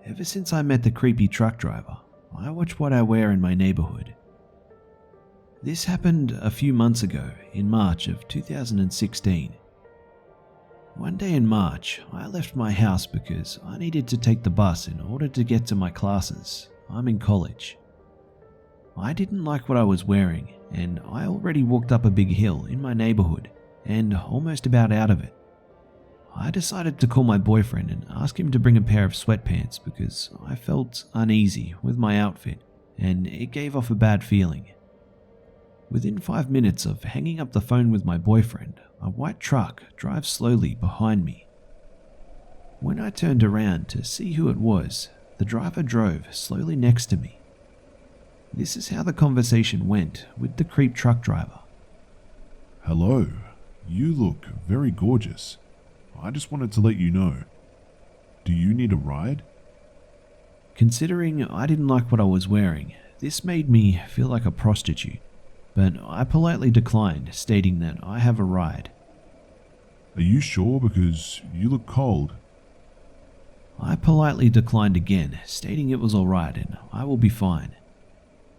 ever since I met the creepy truck driver, I watch what I wear in my neighborhood. This happened a few months ago in March of 2016. One day in March, I left my house because I needed to take the bus in order to get to my classes. I'm in college. I didn't like what I was wearing, and I already walked up a big hill in my neighborhood and almost about out of it. I decided to call my boyfriend and ask him to bring a pair of sweatpants because I felt uneasy with my outfit and it gave off a bad feeling. Within 5 minutes of hanging up the phone with my boyfriend, a white truck drives slowly behind me. When I turned around to see who it was, the driver drove slowly next to me. This is how the conversation went with the creep truck driver. "Hello, you look very gorgeous. I just wanted to let you know. Do you need a ride?" Considering I didn't like what I was wearing, this made me feel like a prostitute, but I politely declined, stating that I have a ride. "Are you sure? Because you look cold." I politely declined again, stating it was alright and I will be fine.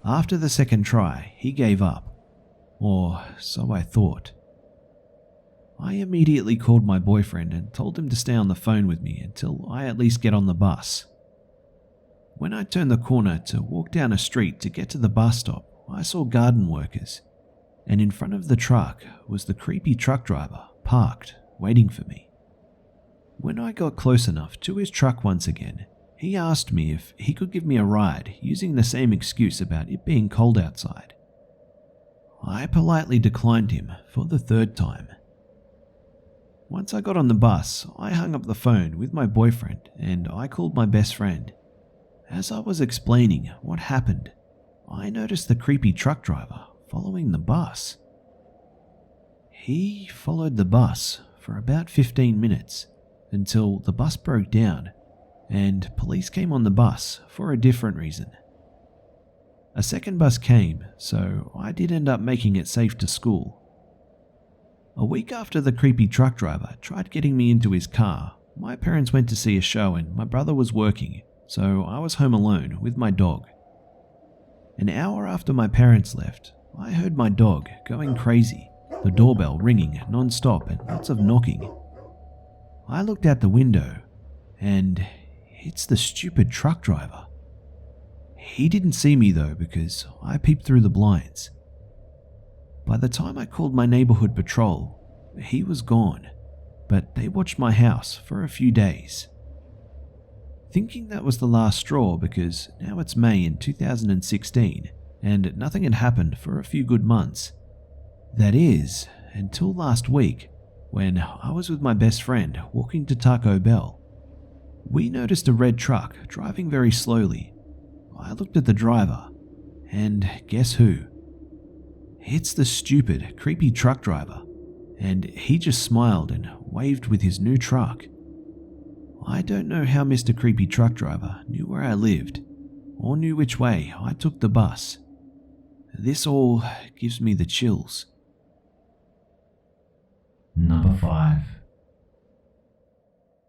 After the second try, he gave up. Or so I thought. I immediately called my boyfriend and told him to stay on the phone with me until I at least get on the bus. When I turned the corner to walk down a street to get to the bus stop, I saw garden workers, and in front of the truck was the creepy truck driver parked, waiting for me. When I got close enough to his truck once again, he asked me if he could give me a ride using the same excuse about it being cold outside. I politely declined him for the third time. Once I got on the bus, I hung up the phone with my boyfriend and I called my best friend. As I was explaining what happened, I noticed the creepy truck driver following the bus. He followed the bus for about 15 minutes until the bus broke down and police came on the bus for a different reason. A second bus came, so I did end up making it safe to school. A week after the creepy truck driver tried getting me into his car, my parents went to see a show and my brother was working, so I was home alone with my dog. An hour after my parents left, I heard my dog going crazy, the doorbell ringing non-stop and lots of knocking. I looked out the window, and it's the stupid truck driver. He didn't see me though because I peeped through the blinds. By the time I called my neighborhood patrol, he was gone, but they watched my house for a few days. Thinking that was the last straw because now it's May in 2016 and nothing had happened for a few good months. That is, until last week when I was with my best friend walking to Taco Bell. We noticed a red truck driving very slowly. I looked at the driver, and guess who? It's the stupid, creepy truck driver, and he just smiled and waved with his new truck. I don't know how Mr. Creepy Truck Driver knew where I lived, or knew which way I took the bus. This all gives me the chills. Number 5.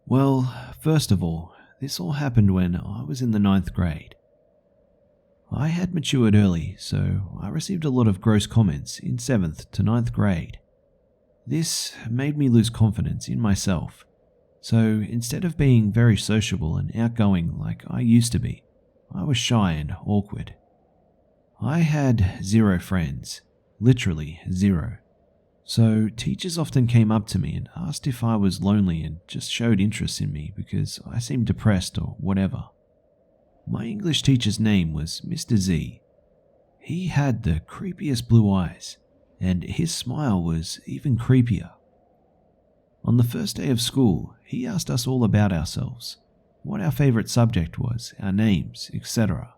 Well, first of all, this all happened when I was in the 9th grade. I had matured early, so I received a lot of gross comments in 7th to 9th grade. This made me lose confidence in myself, so instead of being very sociable and outgoing like I used to be, I was shy and awkward. I had 0 friends, literally 0. So teachers often came up to me and asked if I was lonely and just showed interest in me because I seemed depressed or whatever. My English teacher's name was Mr. Z. He had the creepiest blue eyes, and his smile was even creepier. On the first day of school, he asked us all about ourselves, what our favorite subject was, our names, etc.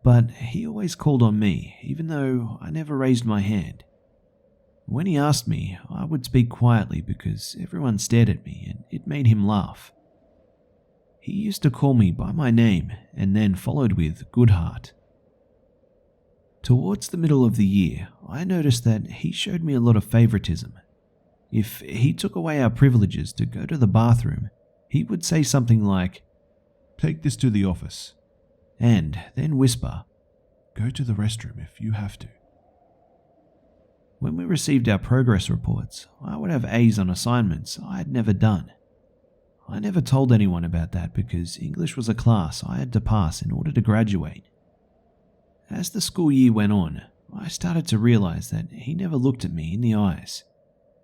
But he always called on me, even though I never raised my hand. When he asked me, I would speak quietly because everyone stared at me and it made him laugh. He used to call me by my name and then followed with Goodheart. Towards the middle of the year, I noticed that he showed me a lot of favoritism. If he took away our privileges to go to the bathroom, he would say something like, take this to the office. And then whisper, Go to the restroom if you have to. when we received our progress reports, I would have A's on assignments I had never done. I never told anyone about that because English was a class I had to pass in order to graduate. As the school year went on, I started to realize that he never looked at me in the eyes.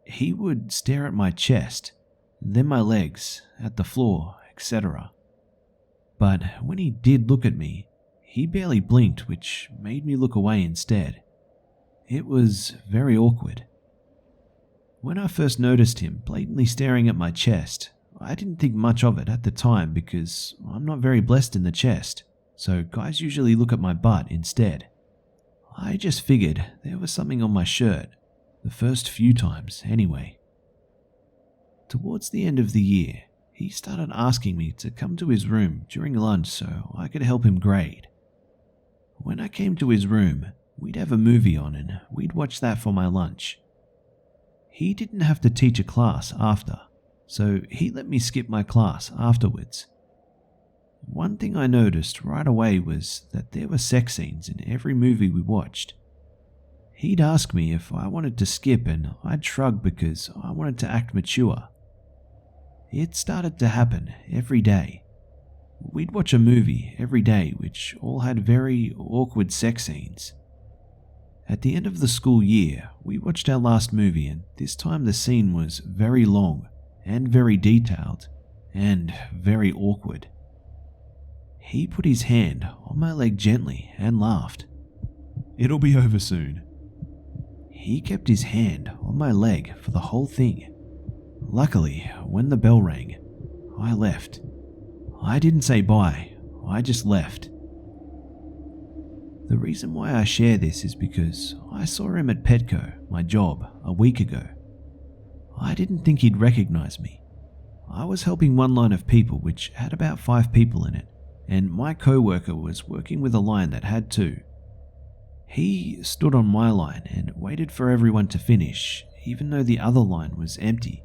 He would stare at my chest, then my legs, at the floor, etc. But when he did look at me, he barely blinked, which made me look away instead. It was very awkward. When I first noticed him blatantly staring at my chest, I didn't think much of it at the time because I'm not very blessed in the chest, so guys usually look at my butt instead. I just figured there was something on my shirt, the first few times anyway. Towards the end of the year, he started asking me to come to his room during lunch so I could help him grade. When I came to his room, we'd have a movie on and we'd watch that for my lunch. He didn't have to teach a class after, so he let me skip my class afterwards. One thing I noticed right away was that there were sex scenes in every movie we watched. He'd ask me if I wanted to skip and I'd shrug because I wanted to act mature. It started to happen every day. We'd watch a movie every day which all had very awkward sex scenes. At the end of the school year, we watched our last movie and this time the scene was very long and very detailed and very awkward. He put his hand on my leg gently and laughed. It'll be over soon. He kept his hand on my leg for the whole thing. Luckily, when the bell rang, I left. I didn't say bye, I just left. The reason why I share this is because I saw him at Petco, my job, a week ago. I didn't think he'd recognize me. I was helping one line of people which had about 5 people in it, and my co-worker was working with a line that had 2. He stood on my line and waited for everyone to finish, even though the other line was empty.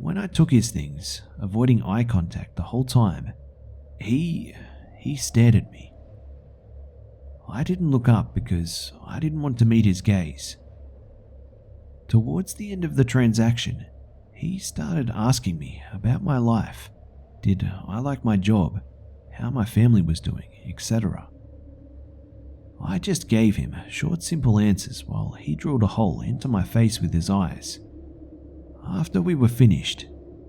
When I took his things, avoiding eye contact the whole time, he stared at me. I didn't look up because I didn't want to meet his gaze. Towards the end of the transaction, he started asking me about my life. Did I like my job, how my family was doing, etc. I just gave him short, simple answers while he drilled a hole into my face with his eyes. After we were finished,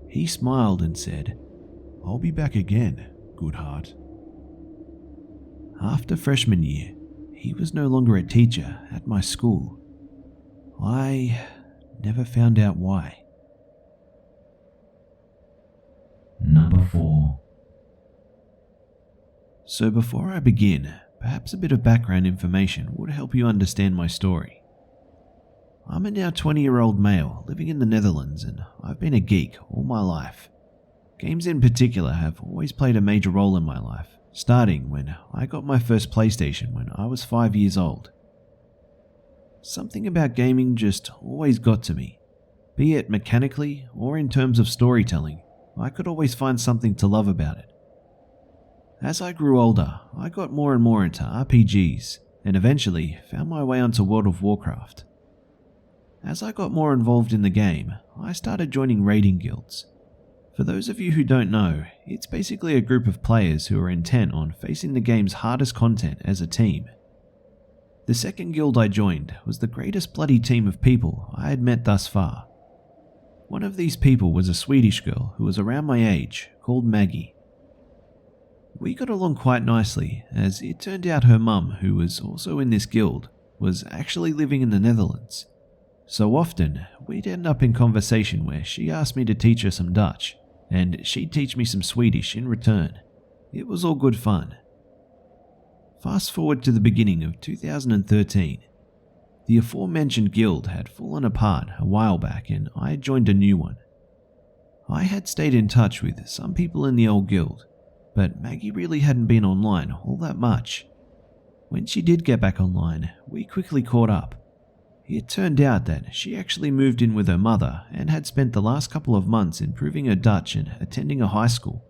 he smiled and said, I'll be back again, good heart. After freshman year, he was no longer a teacher at my school. I never found out why. Number 4. So before I begin, perhaps a bit of background information would help you understand my story. I'm a now 20-year-old male living in the Netherlands and I've been a geek all my life. Games in particular have always played a major role in my life, starting when I got my first PlayStation when I was 5 years old. Something about gaming just always got to me. Be it mechanically or in terms of storytelling, I could always find something to love about it. As I grew older, I got more and more into RPGs and eventually found my way onto World of Warcraft. As I got more involved in the game, I started joining raiding guilds. For those of you who don't know, it's basically a group of players who are intent on facing the game's hardest content as a team. The second guild I joined was the greatest bloody team of people I had met thus far. One of these people was a Swedish girl who was around my age, called Maggie. We got along quite nicely, as it turned out her mum, who was also in this guild, was actually living in the Netherlands. So often, we'd end up in conversation where she asked me to teach her some Dutch, and she'd teach me some Swedish in return. It was all good fun. Fast forward to the beginning of 2013. The aforementioned guild had fallen apart a while back and I had joined a new one. I had stayed in touch with some people in the old guild, but Maggie really hadn't been online all that much. When she did get back online, we quickly caught up. It turned out that she actually moved in with her mother and had spent the last couple of months improving her Dutch and attending a high school.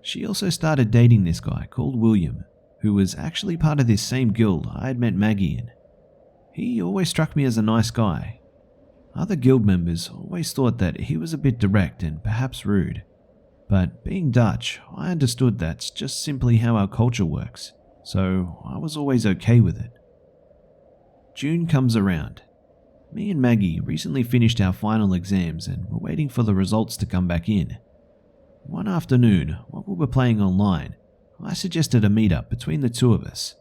she also started dating this guy called William, who was actually part of this same guild I had met Maggie in. He always struck me as a nice guy. Other guild members always thought that he was a bit direct and perhaps rude. But being Dutch, I understood that's just simply how our culture works, so I was always okay with it. June comes around. Me and Maggie recently finished our final exams and were waiting for the results to come back in. One afternoon, while we were playing online, I suggested a meetup between the two of us.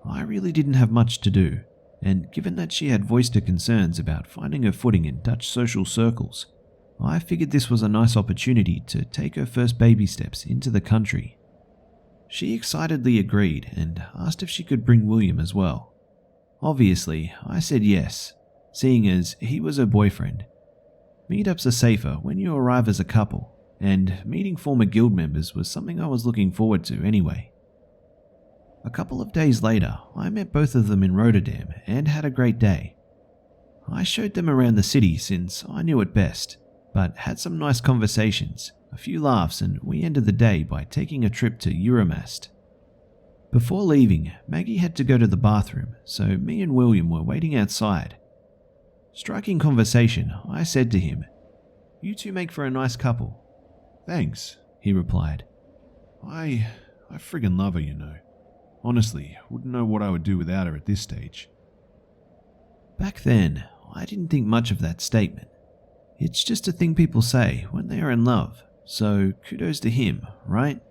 I really didn't have much to do, and given that she had voiced her concerns about finding her footing in Dutch social circles, I figured this was a nice opportunity to take her first baby steps into the country. She excitedly agreed and asked if she could bring William as well. Obviously, I said yes, seeing as he was her boyfriend. Meetups are safer when you arrive as a couple, and meeting former guild members was something I was looking forward to anyway. A couple of days later, I met both of them in Rotterdam and had a great day. I showed them around the city since I knew it best, but had some nice conversations, a few laughs, and we ended the day by taking a trip to Euromast. Before leaving, Maggie had to go to the bathroom, so me and William were waiting outside. Striking conversation, I said to him, "You two make for a nice couple." Thanks. He replied. I friggin' love her, you know. Honestly, wouldn't know what I would do without her at this stage. Back then, I didn't think much of that statement. It's just a thing people say when they are in love, so kudos to him, right?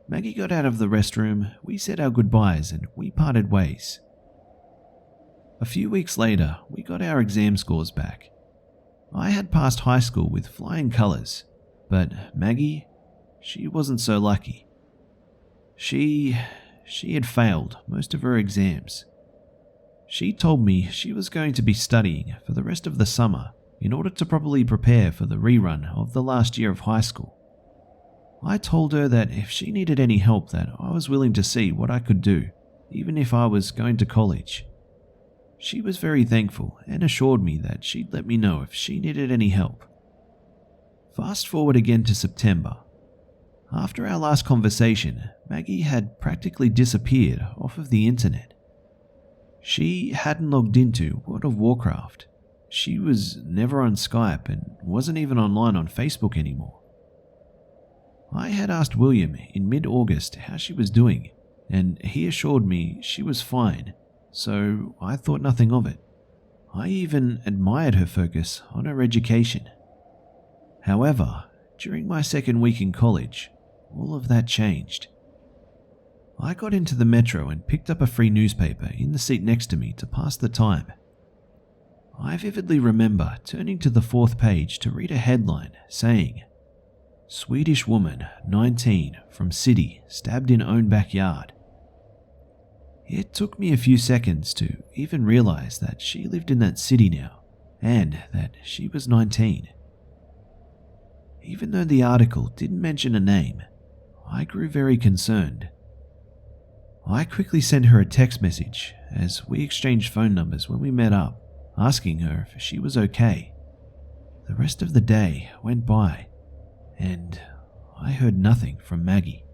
Maggie got out of the restroom, we said our goodbyes, and we parted ways. A few weeks later, we got our exam scores back. I had passed high school with flying colours, but Maggie, she wasn't so lucky. She had failed most of her exams. She told me she was going to be studying for the rest of the summer in order to properly prepare for the rerun of the last year of high school. I told her that if she needed any help that I was willing to see what I could do, even if I was going to college. She was very thankful and assured me that she'd let me know if she needed any help. Fast forward again to September. After our last conversation, Maggie had practically disappeared off of the internet. She hadn't logged into World of Warcraft. She was never on Skype and wasn't even online on Facebook anymore. I had asked William in mid-August how she was doing, and he assured me she was fine, so I thought nothing of it. I even admired her focus on her education. However, during my second week in college, all of that changed. I got into the metro and picked up a free newspaper in the seat next to me to pass the time. I vividly remember turning to the fourth page to read a headline saying, "Swedish woman, 19, from city, stabbed in own backyard." It took me a few seconds to even realize that she lived in that city now, and that she was 19. Even though the article didn't mention a name, I grew very concerned. I quickly sent her a text message as we exchanged phone numbers when we met up, asking her if she was okay. The rest of the day went by, and I heard nothing from Maggie.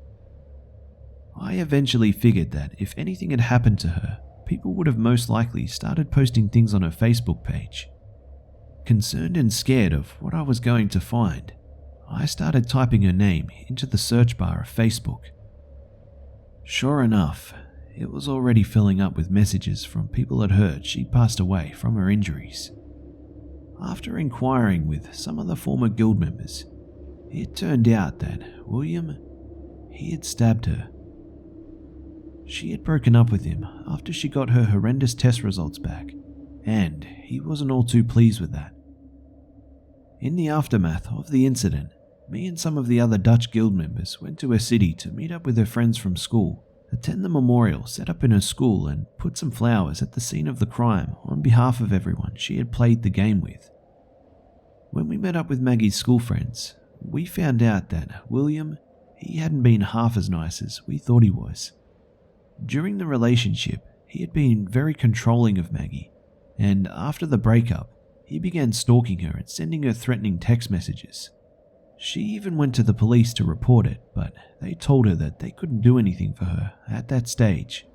I eventually figured that if anything had happened to her, people would have most likely started posting things on her Facebook page. Concerned and scared of what I was going to find, I started typing her name into the search bar of Facebook. Sure enough, it was already filling up with messages from people that heard she'd passed away from her injuries. After inquiring with some of the former guild members, it turned out that William, he had stabbed her. She had broken up with him after she got her horrendous test results back, and he wasn't all too pleased with that. In the aftermath of the incident, me and some of the other Dutch guild members went to her city to meet up with her friends from school, attend the memorial set up in her school, and put some flowers at the scene of the crime on behalf of everyone she had played the game with. When we met up with Maggie's school friends, we found out that William, he hadn't been half as nice as we thought he was. During the relationship, he had been very controlling of Maggie, and after the breakup, he began stalking her and sending her threatening text messages. She even went to the police to report it, but they told her that they couldn't do anything for her at that stage.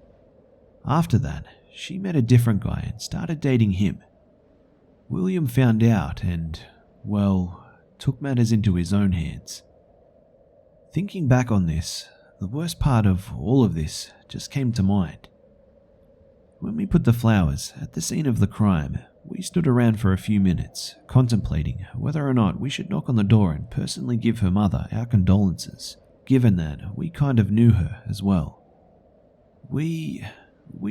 After that, she met a different guy and started dating him. William found out and, well, took matters into his own hands. Thinking back on this, the worst part of all of this just came to mind. When we put the flowers at the scene of the crime, we stood around for a few minutes, contemplating whether or not we should knock on the door and personally give her mother our condolences, given that we kind of knew her as well. We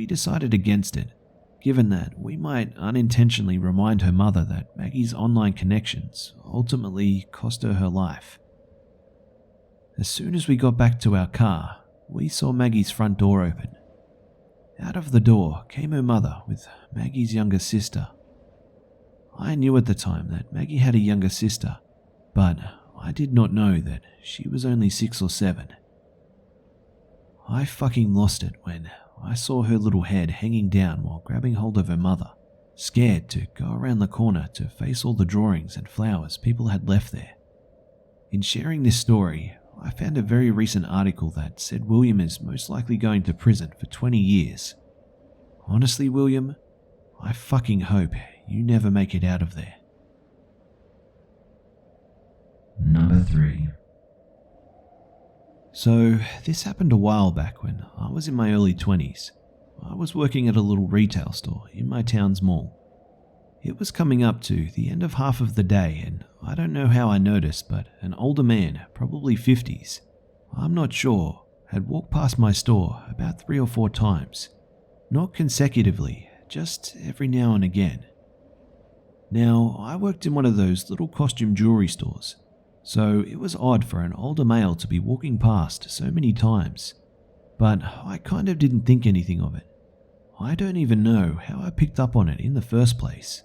decided against it, given that we might unintentionally remind her mother that Maggie's online connections ultimately cost her her life. As soon as we got back to our car, we saw Maggie's front door open. Out of the door came her mother with Maggie's younger sister. I knew at the time that Maggie had a younger sister, but I did not know that she was only 6 or 7. I fucking lost it when I saw her little head hanging down while grabbing hold of her mother, scared to go around the corner to face all the drawings and flowers people had left there. In sharing this story, I found a very recent article that said William is most likely going to prison for 20 years. Honestly, William, I fucking hope you never make it out of there. Number 3. So, this happened a while back when I was in my early 20s. I was working at a little retail store in my town's mall. It was coming up to the end of half of the day, and I don't know how I noticed, but an older man, probably 50s, I'm not sure, had walked past my store about 3 or 4 times. Not consecutively, just every now and again. Now, I worked in one of those little costume jewelry stores, so it was odd for an older male to be walking past so many times, but I kind of didn't think anything of it. I don't even know how I picked up on it in the first place.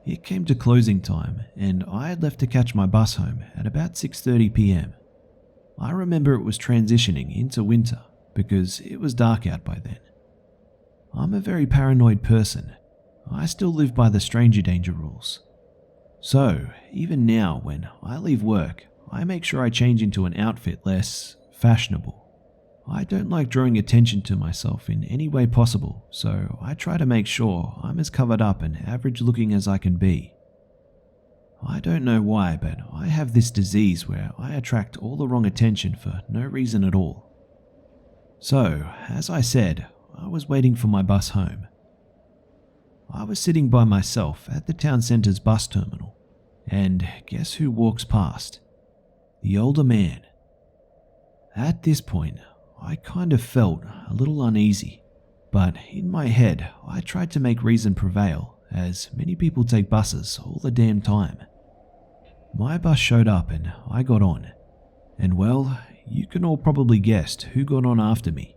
It came to closing time, and I had left to catch my bus home at about 6:30 p.m. I remember it was transitioning into winter because it was dark out by then. I'm a very paranoid person. I still live by the stranger danger rules. So, even now when I leave work, I make sure I change into an outfit less fashionable. I don't like drawing attention to myself in any way possible, so I try to make sure I'm as covered up and average looking as I can be. I don't know why, but I have this disease where I attract all the wrong attention for no reason at all. So, as I said, I was waiting for my bus home. I was sitting by myself at the town centre's bus terminal, and guess who walks past? The older man. At this point, I kind of felt a little uneasy, but in my head I tried to make reason prevail, as many people take buses all the damn time. My bus showed up and I got on, and well, you can all probably guess who got on after me.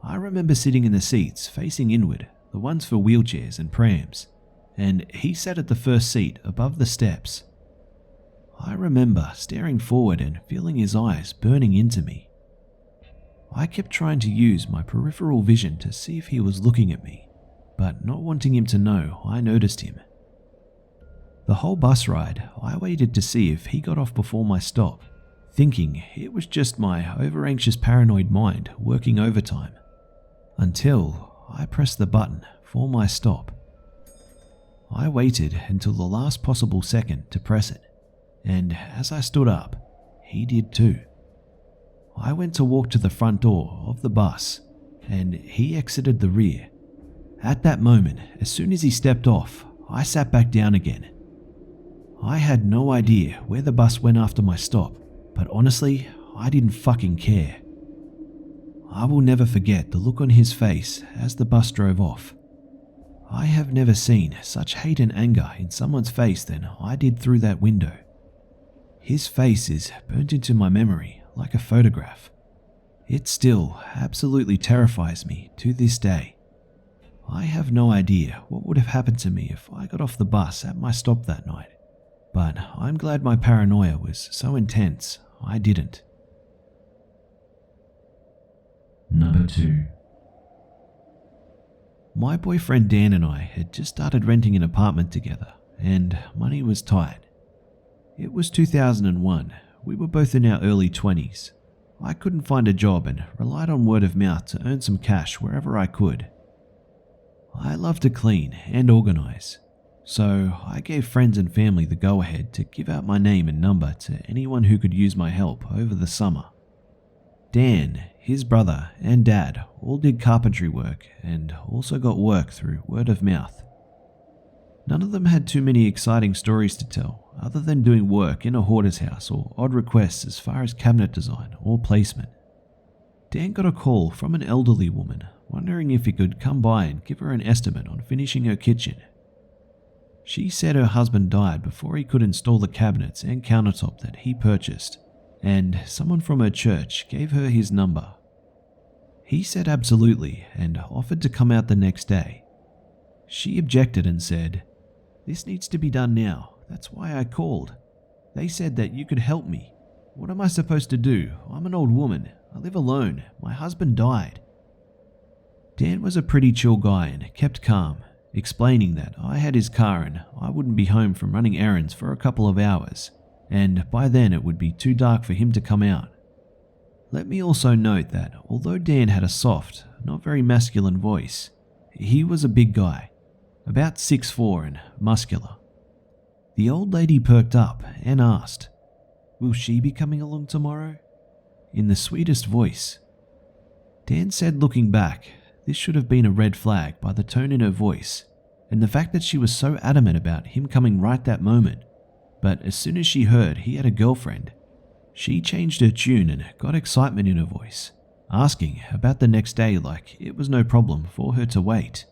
I remember sitting in the seats facing inward, the ones for wheelchairs and prams, and he sat at the first seat above the steps. I remember staring forward and feeling his eyes burning into me. I kept trying to use my peripheral vision to see if he was looking at me, but not wanting him to know I noticed him. The whole bus ride, I waited to see if he got off before my stop, thinking it was just my over-anxious paranoid mind working overtime, until I pressed the button for my stop. I waited until the last possible second to press it, and as I stood up, he did too. I went to walk to the front door of the bus, and he exited the rear. At that moment, as soon as he stepped off, I sat back down again. I had no idea where the bus went after my stop, but honestly, I didn't fucking care. I will never forget the look on his face as the bus drove off. I have never seen such hate and anger in someone's face than I did through that window. His face is burnt into my memory like a photograph. It still absolutely terrifies me to this day. I have no idea what would have happened to me if I got off the bus at my stop that night, but I'm glad my paranoia was so intense I didn't. Number 2. My boyfriend Dan and I had just started renting an apartment together, and money was tight. It was 2001. We were both in our early 20s. I couldn't find a job and relied on word of mouth to earn some cash wherever I could. I love to clean and organise, so I gave friends and family the go-ahead to give out my name and number to anyone who could use my help over the summer. Dan, his brother, and Dad all did carpentry work and also got work through word of mouth. None of them had too many exciting stories to tell, other than doing work in a hoarder's house or odd requests as far as cabinet design or placement. Dan got a call from an elderly woman wondering if he could come by and give her an estimate on finishing her kitchen. She said her husband died before he could install the cabinets and countertop that he purchased, and someone from her church gave her his number. He said absolutely and offered to come out the next day. She objected and said, "This needs to be done now. That's why I called. They said that you could help me. What am I supposed to do? I'm an old woman. I live alone. My husband died." Dan was a pretty chill guy and kept calm, explaining that I had his car and I wouldn't be home from running errands for a couple of hours, and by then it would be too dark for him to come out. Let me also note that although Dan had a soft, not very masculine voice, he was a big guy, about 6'4" and muscular. The old lady perked up and asked, "Will she be coming along tomorrow?" in the sweetest voice. Dan said, looking back, this should have been a red flag by the tone in her voice and the fact that she was so adamant about him coming right that moment. But as soon as she heard he had a girlfriend, she changed her tune and got excitement in her voice, asking about the next day like it was no problem for her to wait.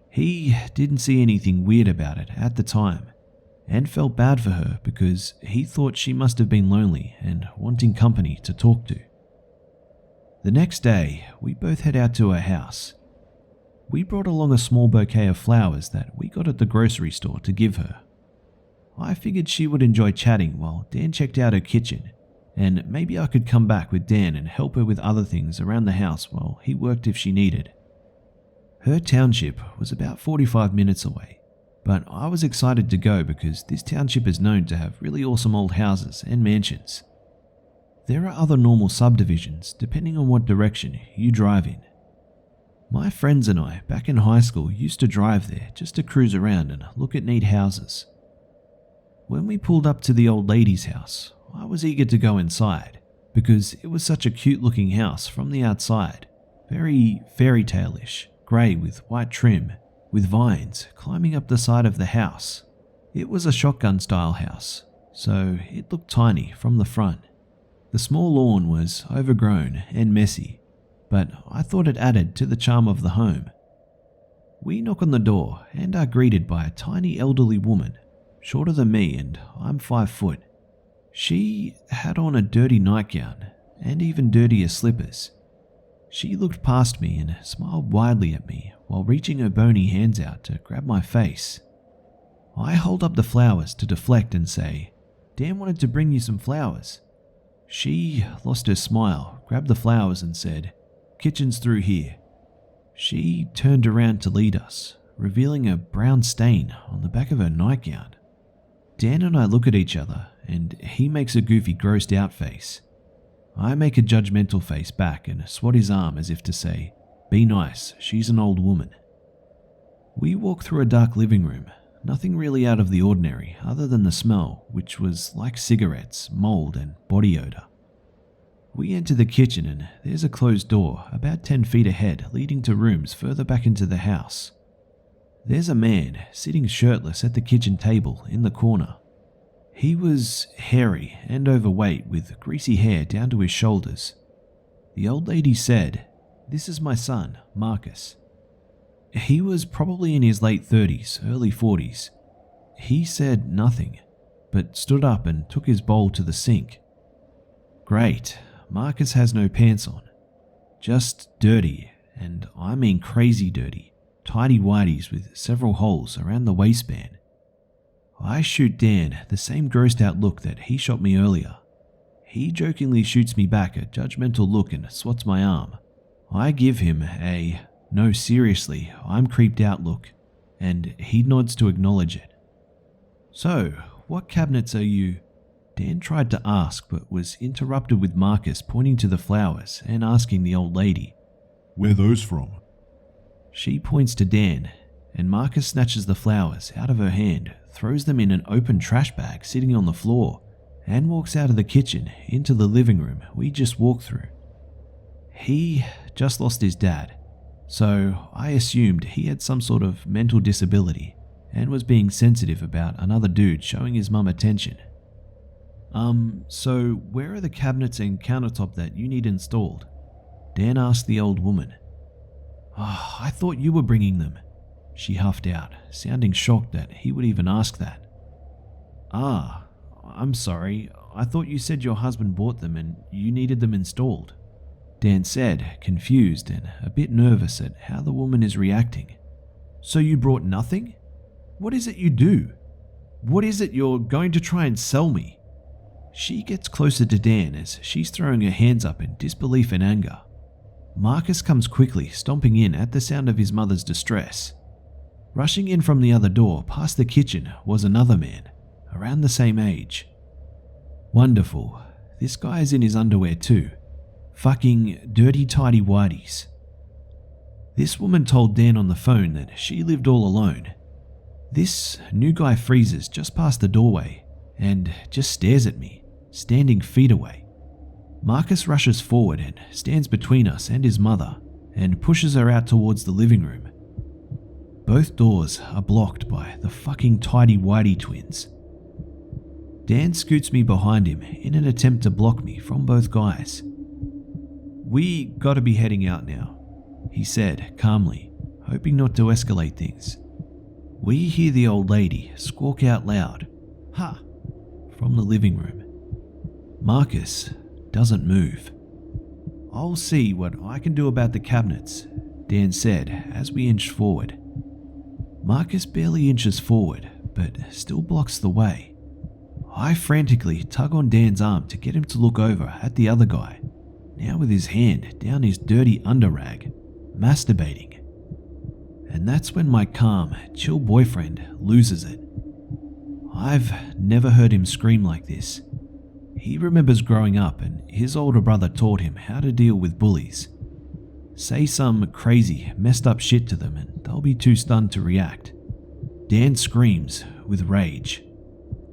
He didn't see anything weird about it at the time and felt bad for her because he thought she must have been lonely and wanting company to talk to. The next day, we both head out to her house. We brought along a small bouquet of flowers that we got at the grocery store to give her. I figured she would enjoy chatting while Dan checked out her kitchen, and maybe I could come back with Dan and help her with other things around the house while he worked if she needed. Her township was about 45 minutes away, but I was excited to go because this township is known to have really awesome old houses and mansions. There are other normal subdivisions depending on what direction you drive in. My friends and I back in high school used to drive there just to cruise around and look at neat houses. When we pulled up to the old lady's house, I was eager to go inside because it was such a cute looking house from the outside, very fairy tale-ish, grey with white trim, with vines climbing up the side of the house. It was a shotgun style house, so it looked tiny from the front. The small lawn was overgrown and messy, but I thought it added to the charm of the home. We knock on the door and are greeted by a tiny elderly woman, shorter than me and I'm 5 foot. She had on a dirty nightgown and even dirtier slippers. She looked past me and smiled widely at me while reaching her bony hands out to grab my face. I hold up the flowers to deflect and say, "Dan wanted to bring you some flowers." She lost her smile, grabbed the flowers and said, "Kitchen's through here." She turned around to lead us, revealing a brown stain on the back of her nightgown. Dan and I look at each other and he makes a goofy grossed out face. I make a judgmental face back and swat his arm as if to say, "Be nice, she's an old woman." We walk through a dark living room, nothing really out of the ordinary other than the smell, which was like cigarettes, mold and body odor. We enter the kitchen and there's a closed door about 10 feet ahead leading to rooms further back into the house. There's a man sitting shirtless at the kitchen table in the corner. He was hairy and overweight with greasy hair down to his shoulders. The old lady said, "This is my son, Marcus." He was probably in his late 30s, early 40s. He said nothing, but stood up and took his bowl to the sink. Great, Marcus has no pants on. Just dirty, and I mean crazy dirty, tidy whities with several holes around the waistband. I shoot Dan the same grossed out look that he shot me earlier. He jokingly shoots me back a judgmental look and swats my arm. I give him a "No, seriously, I'm creeped out" look, and he nods to acknowledge it. "So, what cabinets are you? Dan tried to ask, but was interrupted with Marcus pointing to the flowers and asking the old lady. Where those from? She points to Dan, and Marcus snatches the flowers out of her hand, throws them in an open trash bag sitting on the floor, and walks out of the kitchen into the living room we just walked through. He just lost his dad, so I assumed he had some sort of mental disability and was being sensitive about another dude showing his mum attention. So where are the cabinets and countertop that you need installed? Dan asked the old woman. Oh, I thought you were bringing them, she huffed out, sounding shocked that he would even ask that. Ah, I'm sorry, I thought you said your husband bought them and you needed them installed, Dan said, confused and a bit nervous at how the woman is reacting. So you brought nothing? What is it you do? What is it you're going to try and sell me? She gets closer to Dan as she's throwing her hands up in disbelief and anger. Marcus comes quickly, stomping in at the sound of his mother's distress. Rushing in from the other door past the kitchen was another man, around the same age. Wonderful, this guy is in his underwear too. Fucking dirty tidy whities. This woman told Dan on the phone that she lived all alone. This new guy freezes just past the doorway and just stares at me, standing feet away. Marcus rushes forward and stands between us and his mother and pushes her out towards the living room. Both doors are blocked by the fucking tidy whitey twins. Dan scoots me behind him in an attempt to block me from both guys. We gotta be heading out now, he said calmly, hoping not to escalate things. We hear the old lady squawk out loud, "Ha!" from the living room. Marcus doesn't move. I'll see what I can do about the cabinets, Dan said as we inched forward. Marcus barely inches forward, but still blocks the way. I frantically tug on Dan's arm to get him to look over at the other guy, now with his hand down his dirty underrag, masturbating. And that's when my calm, chill boyfriend loses it. I've never heard him scream like this. He remembers growing up and his older brother taught him how to deal with bullies. Say some crazy, messed up shit to them and they'll be too stunned to react. Dan screams with rage.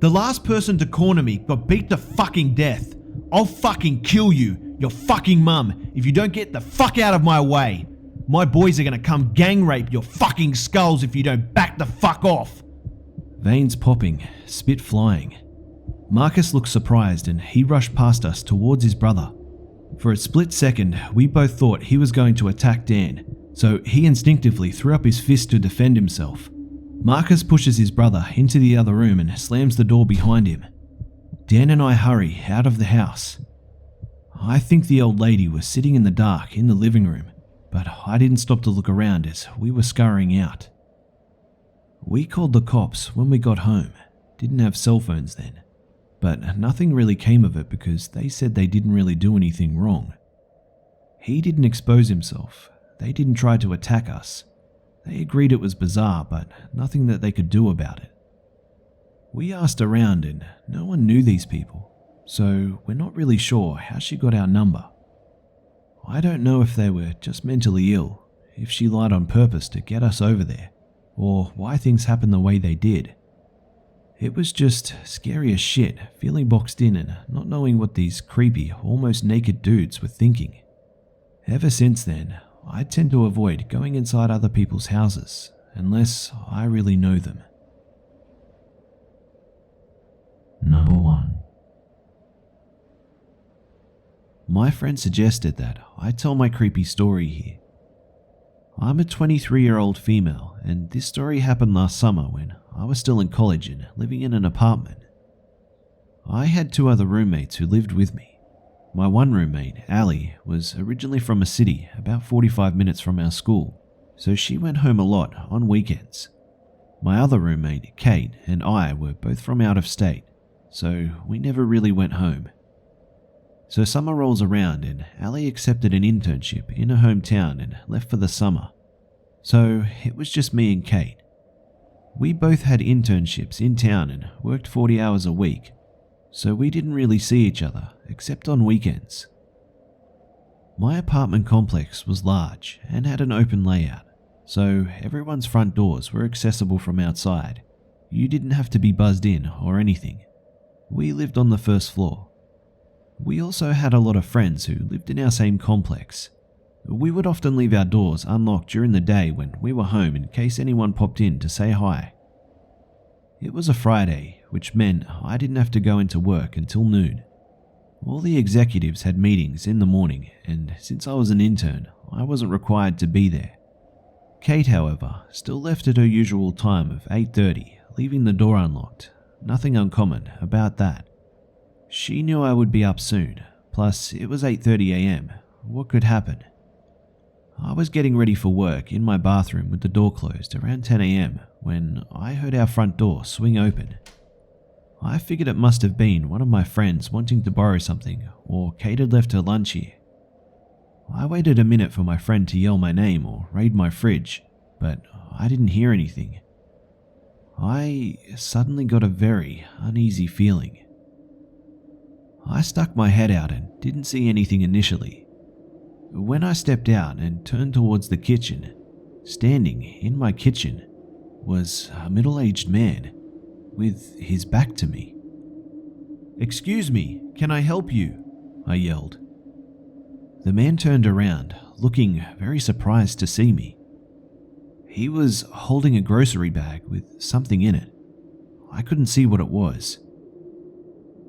The last person to corner me got beat to fucking death. I'll fucking kill you, your fucking mum, if you don't get the fuck out of my way. My boys are gonna come gang rape your fucking skulls if you don't back the fuck off. Veins popping, spit flying. Marcus looked surprised and he rushed past us towards his brother. For a split second, we both thought he was going to attack Dan, so he instinctively threw up his fist to defend himself. Marcus pushes his brother into the other room and slams the door behind him. Dan and I hurry out of the house. I think the old lady was sitting in the dark in the living room, but I didn't stop to look around as we were scurrying out. We called the cops when we got home. Didn't have cell phones then. But nothing really came of it because they said they didn't really do anything wrong. He didn't expose himself. They didn't try to attack us. They agreed it was bizarre, but nothing that they could do about it. We asked around and no one knew these people, so we're not really sure how she got our number. I don't know if they were just mentally ill, if she lied on purpose to get us over there, or why things happened the way they did. It was just scary as shit, feeling boxed in and not knowing what these creepy, almost naked dudes were thinking. Ever since then, I tend to avoid going inside other people's houses, unless I really know them. Number 1. My friend suggested that I tell my creepy story here. I'm a 23-year-old female, and this story happened last summer when I was still in college and living in an apartment. I had 2 other roommates who lived with me. My one roommate, Allie, was originally from a city about 45 minutes from our school, so she went home a lot on weekends. My other roommate, Kate, and I were both from out of state, so we never really went home. So summer rolls around and Allie accepted an internship in her hometown and left for the summer. So it was just me and Kate. We both had internships in town and worked 40 hours a week, so we didn't really see each other except on weekends. My apartment complex was large and had an open layout, so everyone's front doors were accessible from outside. You didn't have to be buzzed in or anything. We lived on the first floor. We also had a lot of friends who lived in our same complex. We would often leave our doors unlocked during the day when we were home in case anyone popped in to say hi. It was a Friday, which meant I didn't have to go into work until noon. All the executives had meetings in the morning, and since I was an intern, I wasn't required to be there. Kate, however, still left at her usual time of 8:30, leaving the door unlocked. Nothing uncommon about that. She knew I would be up soon, plus it was 8:30 a.m. What could happen? I was getting ready for work in my bathroom with the door closed around 10 a.m. when I heard our front door swing open. I figured it must have been one of my friends wanting to borrow something, or Kate had left her lunch here. I waited a minute for my friend to yell my name or raid my fridge, but I didn't hear anything. I suddenly got a very uneasy feeling. I stuck my head out and didn't see anything initially. When I stepped out and turned towards the kitchen, standing in my kitchen was a middle-aged man with his back to me. "Excuse me, can I help you?" I yelled. The man turned around, looking very surprised to see me. He was holding a grocery bag with something in it. I couldn't see what it was.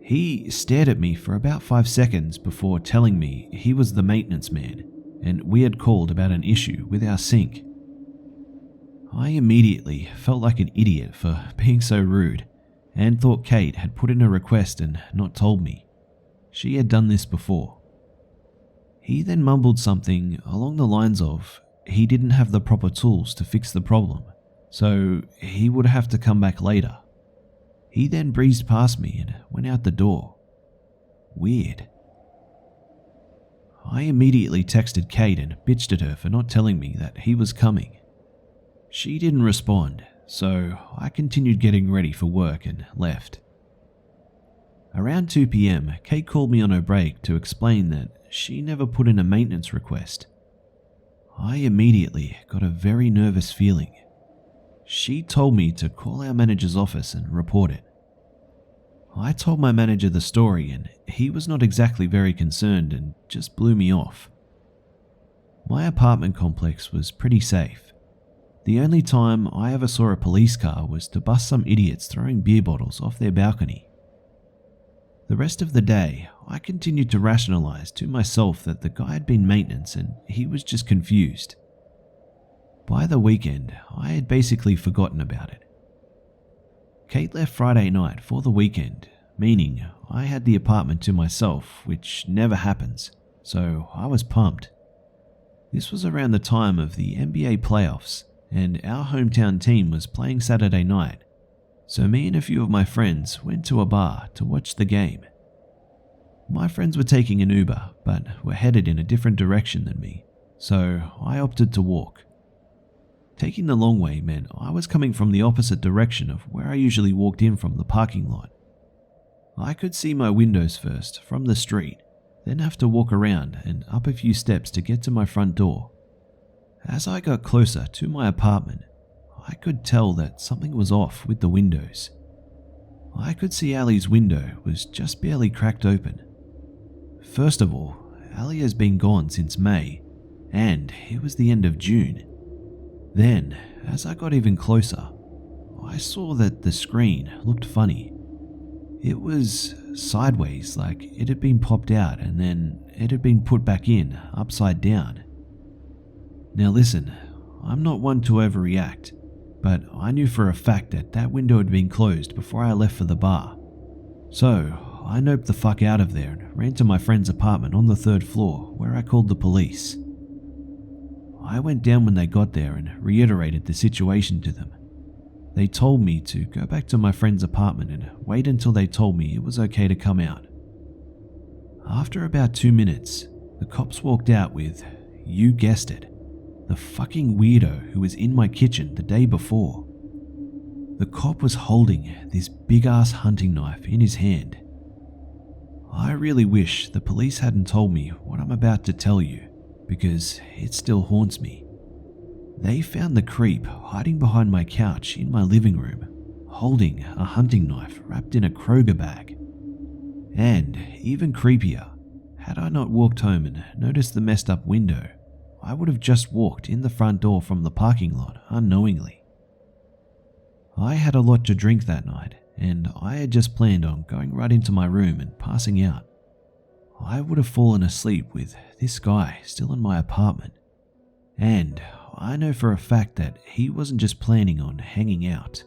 He stared at me for about 5 seconds before telling me he was the maintenance man and we had called about an issue with our sink. I immediately felt like an idiot for being so rude and thought Kate had put in a request and not told me. She had done this before. He then mumbled something along the lines of he didn't have the proper tools to fix the problem, so he would have to come back later. He then breezed past me and went out the door. Weird. I immediately texted Kate and bitched at her for not telling me that he was coming. She didn't respond, so I continued getting ready for work and left. Around 2 p.m, Kate called me on her break to explain that she never put in a maintenance request. I immediately got a very nervous feeling. She told me to call our manager's office and report it. I told my manager the story and he was not exactly very concerned and just blew me off. My apartment complex was pretty safe. The only time I ever saw a police car was to bust some idiots throwing beer bottles off their balcony. The rest of the day, I continued to rationalize to myself that the guy had been maintenance and he was just confused. By the weekend, I had basically forgotten about it. Kate left Friday night for the weekend, meaning I had the apartment to myself, which never happens, so I was pumped. This was around the time of the NBA playoffs, and our hometown team was playing Saturday night, so me and a few of my friends went to a bar to watch the game. My friends were taking an Uber, but were headed in a different direction than me, so I opted to walk. Taking the long way meant I was coming from the opposite direction of where I usually walked in from the parking lot. I could see my windows first from the street, then have to walk around and up a few steps to get to my front door. As I got closer to my apartment, I could tell that something was off with the windows. I could see Ali's window was just barely cracked open. First of all, Ali has been gone since May, and it was the end of June. Then, as I got even closer, I saw that the screen looked funny. It was sideways, like it had been popped out and then it had been put back in, upside down. Now listen, I'm not one to overreact, but I knew for a fact that that window had been closed before I left for the bar. So, I noped the fuck out of there and ran to my friend's apartment on the 3rd floor, where I called the police. I went down when they got there and reiterated the situation to them. They told me to go back to my friend's apartment and wait until they told me it was okay to come out. After about 2 minutes, the cops walked out with, you guessed it, the fucking weirdo who was in my kitchen the day before. The cop was holding this big-ass hunting knife in his hand. I really wish the police hadn't told me what I'm about to tell you, because it still haunts me. They found the creep hiding behind my couch in my living room, holding a hunting knife wrapped in a Kroger bag. And even creepier, had I not walked home and noticed the messed up window, I would have just walked in the front door from the parking lot unknowingly. I had a lot to drink that night, and I had just planned on going right into my room and passing out. I would have fallen asleep with this guy still in my apartment, and I know for a fact that he wasn't just planning on hanging out.